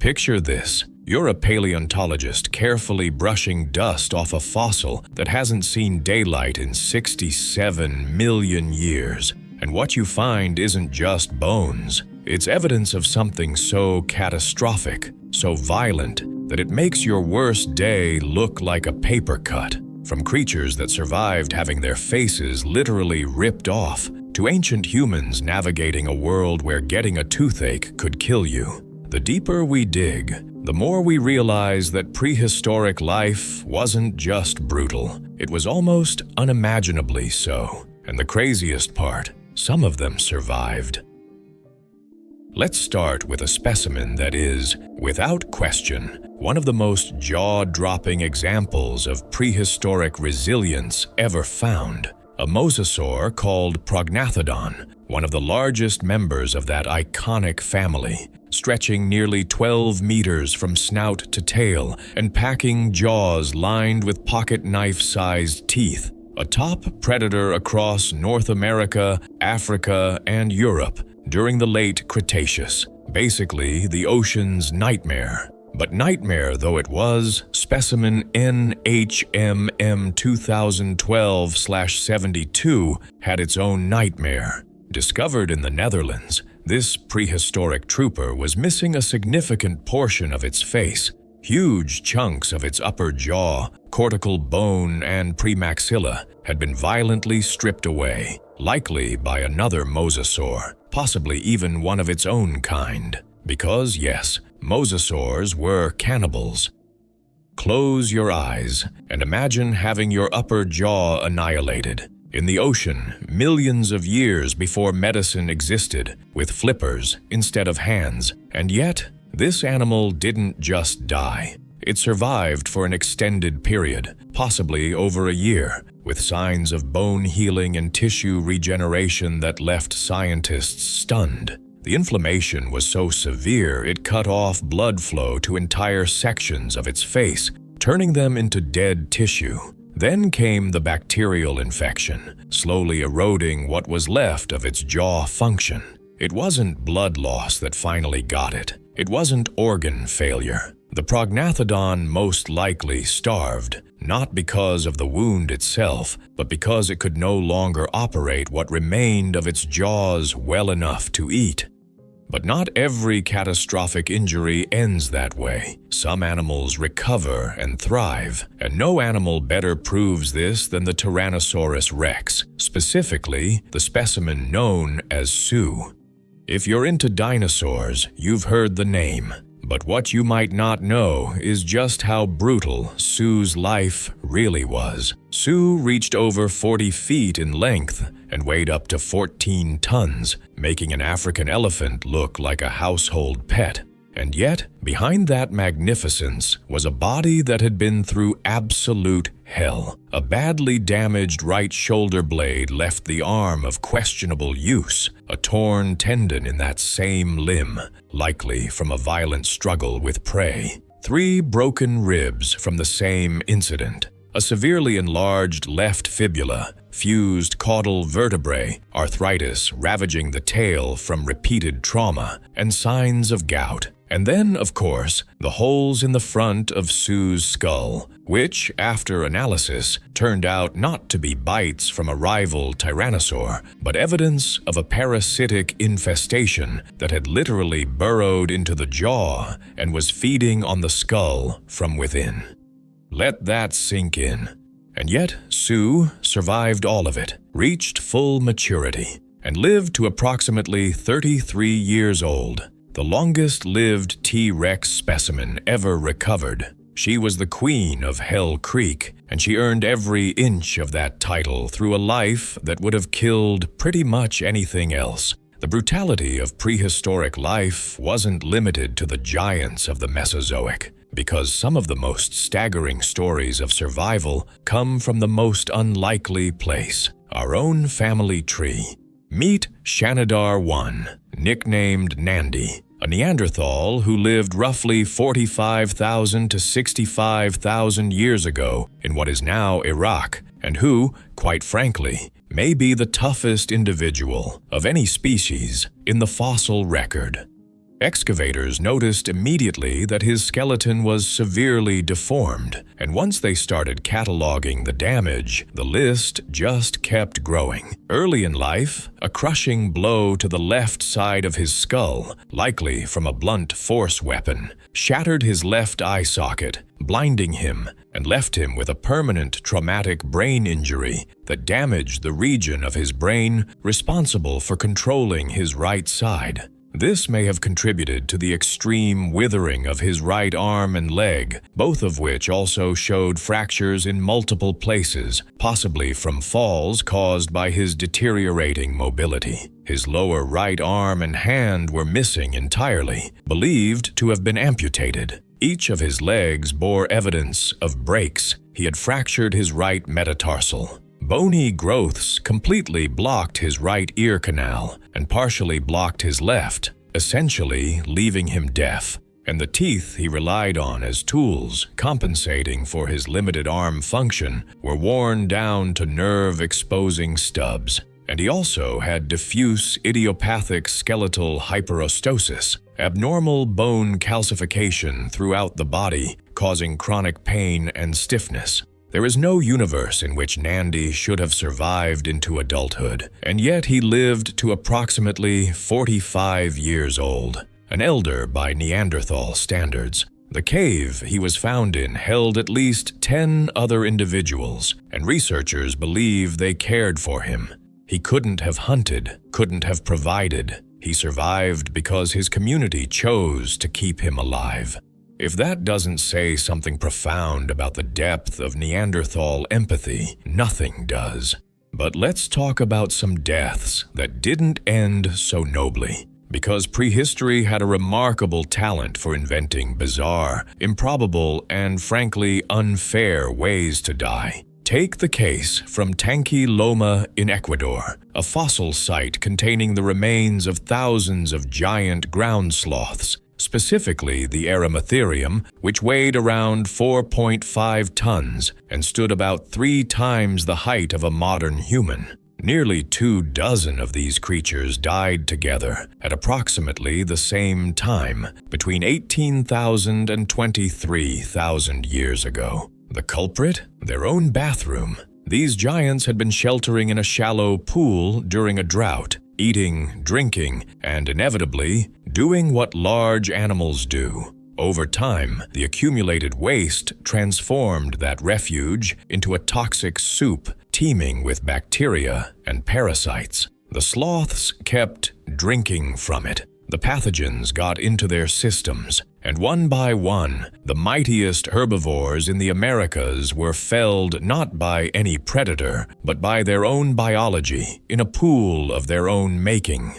Picture this. You're a paleontologist carefully brushing dust off a fossil that hasn't seen daylight in 67 million years. And what you find isn't just bones. It's evidence of something so catastrophic, so violent, that it makes your worst day look like a paper cut. From creatures that survived having their faces literally ripped off, to ancient humans navigating a world where getting a toothache could kill you. The deeper we dig, the more we realize that prehistoric life wasn't just brutal. It was almost unimaginably so. And the craziest part, some of them survived. Let's start with a specimen that is, without question, one of the most jaw-dropping examples of prehistoric resilience ever found. A mosasaur called Prognathodon, one of the largest members of that iconic family, stretching nearly 12 meters from snout to tail and packing jaws lined with pocket knife-sized teeth. A top predator across North America, Africa, and Europe during the late Cretaceous, basically the ocean's nightmare. But nightmare though it was, specimen NHMM 2012/72 had its own nightmare. Discovered in the Netherlands, this prehistoric trooper was missing a significant portion of its face. Huge chunks of its upper jaw, cortical bone, and premaxilla had been violently stripped away, likely by another mosasaur, possibly even one of its own kind. Because, yes, mosasaurs were cannibals. Close your eyes and imagine having your upper jaw annihilated. In the ocean, millions of years before medicine existed, with flippers instead of hands. And yet, this animal didn't just die. It survived for an extended period, possibly over a year, with signs of bone healing and tissue regeneration that left scientists stunned. The inflammation was so severe it cut off blood flow to entire sections of its face, turning them into dead tissue. Then came the bacterial infection, slowly eroding what was left of its jaw function. It wasn't blood loss that finally got it. It wasn't organ failure. The Prognathodon most likely starved, not because of the wound itself, but because it could no longer operate what remained of its jaws well enough to eat. But not every catastrophic injury ends that way. Some animals recover and thrive, and no animal better proves this than the Tyrannosaurus rex, specifically the specimen known as Sue. If you're into dinosaurs, you've heard the name. But what you might not know is just how brutal Sue's life really was. Sue reached over 40 feet in length and weighed up to 14 tons, making an African elephant look like a household pet. And yet, behind that magnificence was a body that had been through absolute hell. A badly damaged right shoulder blade left the arm of questionable use, a torn tendon in that same limb, likely from a violent struggle with prey. 3 broken ribs from the same incident, a severely enlarged left fibula, fused caudal vertebrae, arthritis ravaging the tail from repeated trauma, and signs of gout. And then, of course, the holes in the front of Sue's skull, which, after analysis, turned out not to be bites from a rival tyrannosaur, but evidence of a parasitic infestation that had literally burrowed into the jaw and was feeding on the skull from within. Let that sink in. And yet, Sue survived all of it, reached full maturity, and lived to approximately 33 years old. The longest-lived T-Rex specimen ever recovered. She was the queen of Hell Creek, and she earned every inch of that title through a life that would have killed pretty much anything else. The brutality of prehistoric life wasn't limited to the giants of the Mesozoic, because some of the most staggering stories of survival come from the most unlikely place, our own family tree. Meet Shanidar I, nicknamed Nandi, a Neanderthal who lived roughly 45,000 to 65,000 years ago in what is now Iraq, and who, quite frankly, may be the toughest individual of any species in the fossil record. Excavators noticed immediately that his skeleton was severely deformed, and once they started cataloging the damage, the list just kept growing. Early in life, a crushing blow to the left side of his skull, likely from a blunt force weapon, shattered his left eye socket, blinding him and left him with a permanent traumatic brain injury that damaged the region of his brain responsible for controlling his right side. This may have contributed to the extreme withering of his right arm and leg, both of which also showed fractures in multiple places, possibly from falls caused by his deteriorating mobility. His lower right arm and hand were missing entirely, believed to have been amputated. Each of his legs bore evidence of breaks. He had fractured his right metatarsal. Bony growths completely blocked his right ear canal and partially blocked his left, essentially leaving him deaf. And the teeth he relied on as tools, compensating for his limited arm function, were worn down to nerve-exposing stubs. And he also had diffuse idiopathic skeletal hyperostosis, abnormal bone calcification throughout the body, causing chronic pain and stiffness. There is no universe in which Nandi should have survived into adulthood, and yet he lived to approximately 45 years old, an elder by Neanderthal standards. The cave he was found in held at least 10 other individuals, and researchers believe they cared for him. He couldn't have hunted, couldn't have provided. He survived because his community chose to keep him alive. If that doesn't say something profound about the depth of Neanderthal empathy, nothing does. But let's talk about some deaths that didn't end so nobly, because prehistory had a remarkable talent for inventing bizarre, improbable, and frankly unfair ways to die. Take the case from Tanqui Loma in Ecuador, a fossil site containing the remains of thousands of giant ground sloths, specifically the Erematherium, which weighed around 4.5 tons and stood about 3 times the height of a modern human. Nearly 24 of these creatures died together at approximately the same time, between 18,000 and 23,000 years ago. The culprit? Their own bathroom. These giants had been sheltering in a shallow pool during a drought, eating, drinking, and inevitably, doing what large animals do. Over time, the accumulated waste transformed that refuge into a toxic soup teeming with bacteria and parasites. The sloths kept drinking from it. The pathogens got into their systems, and one by one, the mightiest herbivores in the Americas were felled not by any predator, but by their own biology in a pool of their own making.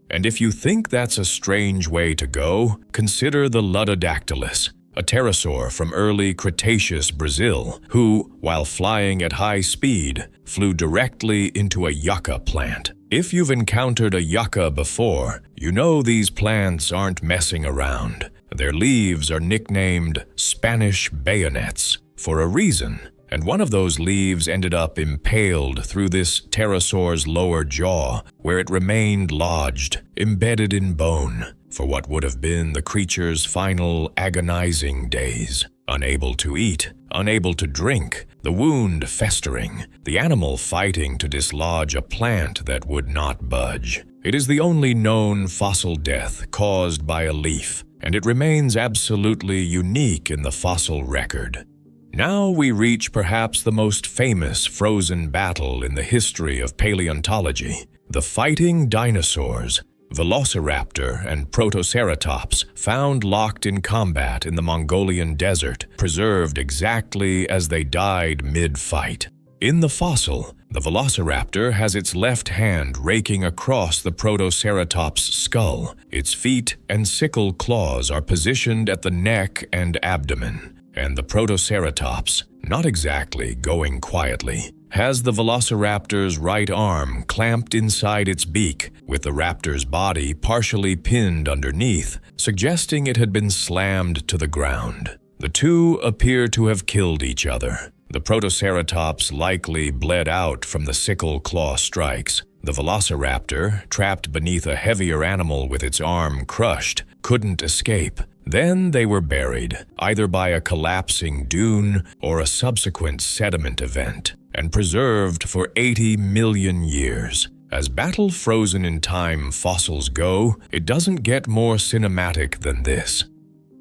And if you think that's a strange way to go, consider the Ludodactylus, a pterosaur from early Cretaceous Brazil, who, while flying at high speed, flew directly into a yucca plant. If you've encountered a yucca before, you know these plants aren't messing around. Their leaves are nicknamed Spanish bayonets for a reason, and one of those leaves ended up impaled through this pterosaur's lower jaw, where it remained lodged, embedded in bone, for what would have been the creature's final agonizing days. Unable to eat, unable to drink, the wound festering, the animal fighting to dislodge a plant that would not budge. It is the only known fossil death caused by a leaf, and it remains absolutely unique in the fossil record. Now we reach perhaps the most famous frozen battle in the history of paleontology, the fighting dinosaurs, Velociraptor and Protoceratops, found locked in combat in the Mongolian desert, preserved exactly as they died mid-fight. In the fossil, the Velociraptor has its left hand raking across the Protoceratops' skull. Its feet and sickle claws are positioned at the neck and abdomen, and the Protoceratops, not exactly going quietly, has the Velociraptor's right arm clamped inside its beak, with the raptor's body partially pinned underneath, suggesting it had been slammed to the ground. The two appear to have killed each other. The Protoceratops likely bled out from the sickle claw strikes, The velociraptor, trapped beneath a heavier animal with its arm crushed, couldn't escape. Then they were buried, either by a collapsing dune or a subsequent sediment event, and preserved for 80 million years. As battle-frozen in time fossils go, it doesn't get more cinematic than this.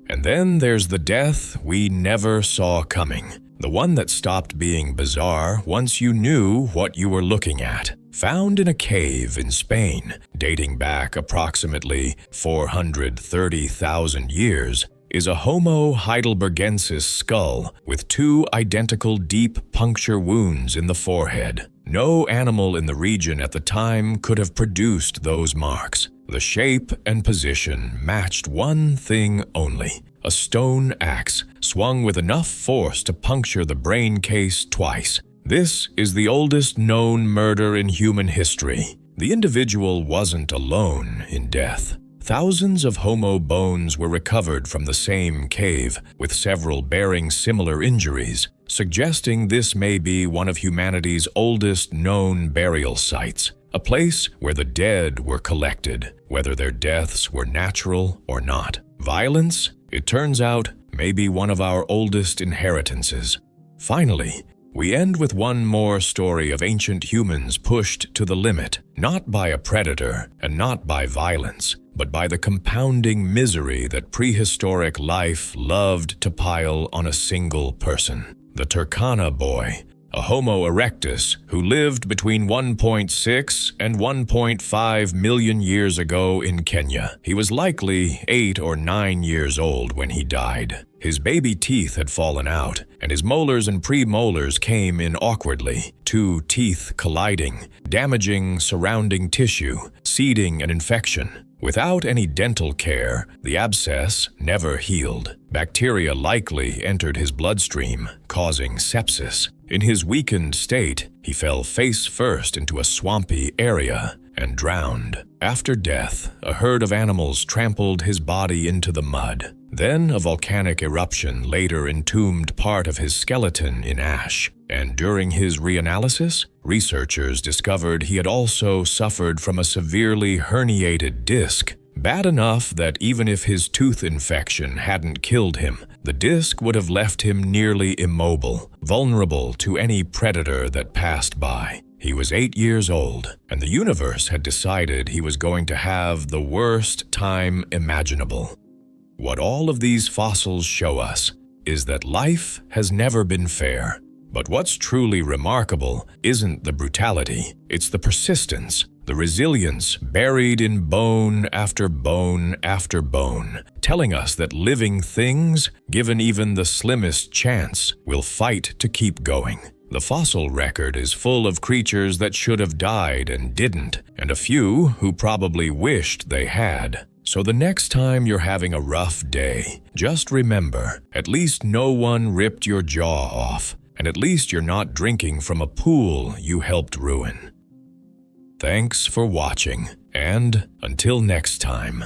And then there's the death we never saw coming, the one that stopped being bizarre once you knew what you were looking at. Found in a cave in Spain, dating back approximately 430,000 years, is a Homo heidelbergensis skull with 2 identical deep puncture wounds in the forehead. No animal in the region at the time could have produced those marks. The shape and position matched one thing only: a stone axe swung with enough force to puncture the brain case twice. This is the oldest known murder in human history. The individual wasn't alone in death. Thousands of Homo bones were recovered from the same cave, with several bearing similar injuries, suggesting this may be one of humanity's oldest known burial sites, a place where the dead were collected, whether their deaths were natural or not. Violence, it turns out, may be one of our oldest inheritances. Finally, we end with one more story of ancient humans pushed to the limit, not by a predator and not by violence, but by the compounding misery that prehistoric life loved to pile on a single person. The Turkana boy, a Homo erectus who lived between 1.6 and 1.5 million years ago in Kenya. He was likely 8 or 9 years old when he died. His baby teeth had fallen out, and his molars and premolars came in awkwardly, 2 teeth colliding, damaging surrounding tissue, seeding an infection. Without any dental care, the abscess never healed. Bacteria likely entered his bloodstream, causing sepsis. In his weakened state, he fell face first into a swampy area and drowned. After death, a herd of animals trampled his body into the mud. Then a volcanic eruption later entombed part of his skeleton in ash. And during his reanalysis, researchers discovered he had also suffered from a severely herniated disc, bad enough that even if his tooth infection hadn't killed him, the disc would have left him nearly immobile, vulnerable to any predator that passed by. He was 8 years old, and the universe had decided he was going to have the worst time imaginable. What all of these fossils show us is that life has never been fair. But what's truly remarkable isn't the brutality, it's the persistence, the resilience buried in bone after bone after bone, telling us that living things, given even the slimmest chance, will fight to keep going. The fossil record is full of creatures that should have died and didn't, and a few who probably wished they had. So the next time you're having a rough day, just remember, at least no one ripped your jaw off. And at least you're not drinking from a pool you helped ruin. Thanks for watching, and until next time.